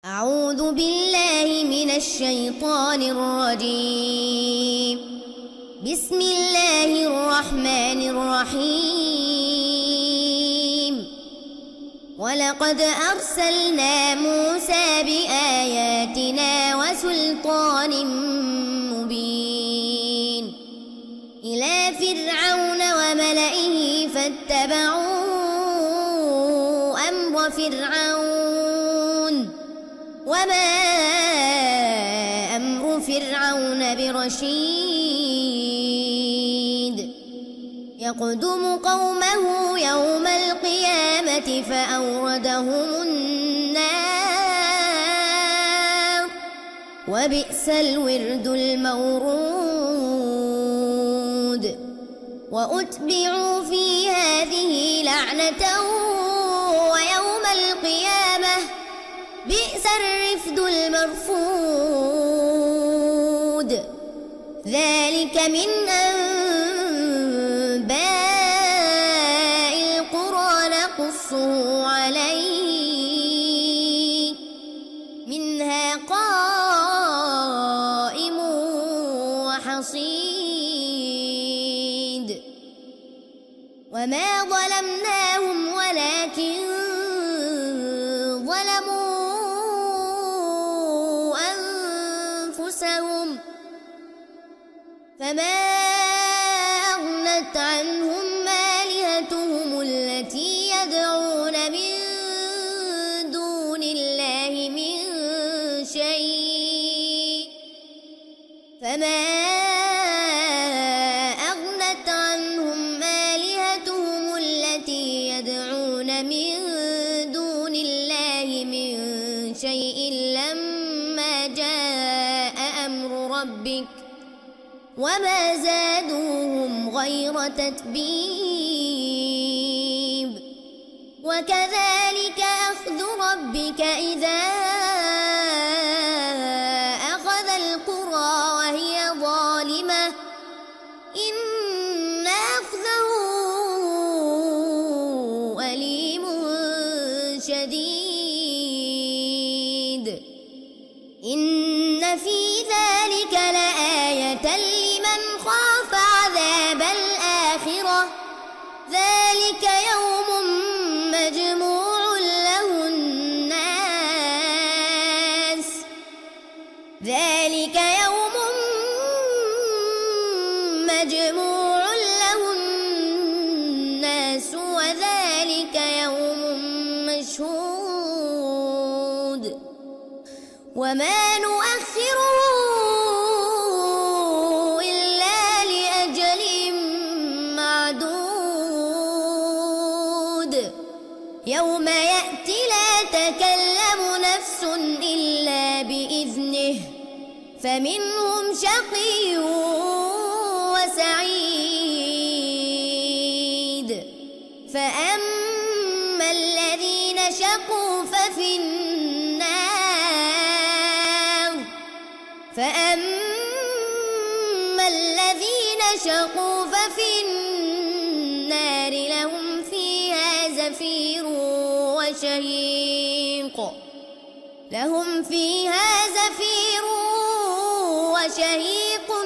أعوذ بالله من الشيطان الرجيم. بسم الله الرحمن الرحيم. ولقد أرسلنا موسى بآياتنا وسلطان مبين إلى فرعون وملئه فاتبعوا أمر فرعون وما أمر فرعون برشيد. يقدم قومه يوم القيامة فأوردهم النار وبئس الورد المورود. وأتبعوا في هذه لعنة ويوم القيامة بئس الرفد المرفود. ذلك من أنباء القرى نقصه عليك منها قائم وحصيد. وما ظلمناهم ولكن ظلموا أنفسهم فما أغنت عنهم آلهتهم التي يدعون من دون الله من شيء فما أغنت عنهم آلهتهم التي يدعون من دون الله من شيء لما جاء أمر ربك وما زادوهم غير تتبيب. وكذلك أخذ ربك إذا أخذ القرى وهي ظالمة إن أخذه أليم شديد. إن في ذلك لآية لمن خاف عذاب الآخرة. ذلك يوم مجموع له الناس. ذلك يوم مجموع له الناس وذلك يوم مشهود. وما نؤخره إلا لأجل معدود. يوم يأتي لا تكلم نفس إلا بإذنه فمنهم شقي وسعيد. فأما الذين شقوا ففي النار لهم فيها زفير وشهيق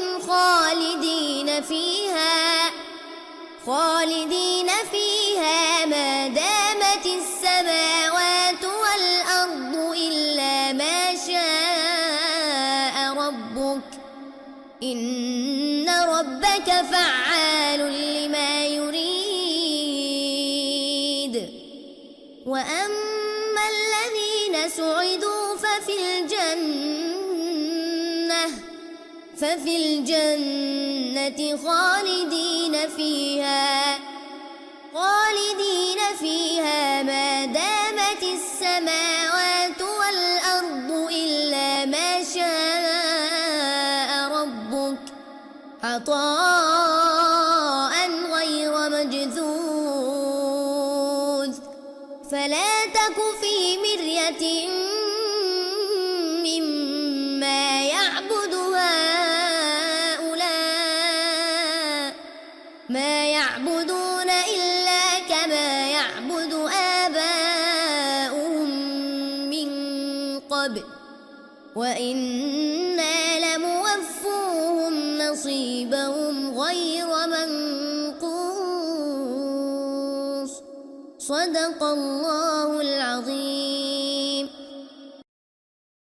خالدين فيها ما دامت السماوات والأرض إلا ما شاء ربك إن ربك فعال لما يريد. وأما الذين سعدوا ففي الجنة خالدين فيها ما دامت السماوات والأرض إلا ما شاء ربك عطاء غير مجذوذ. فلا تك في مرية مما يعبد هؤلاء ما يعبدون إلا كما يعبد آباؤهم من قبل وإنا لموفوهم نصيبهم غير منقوص. صدق الله العظيم.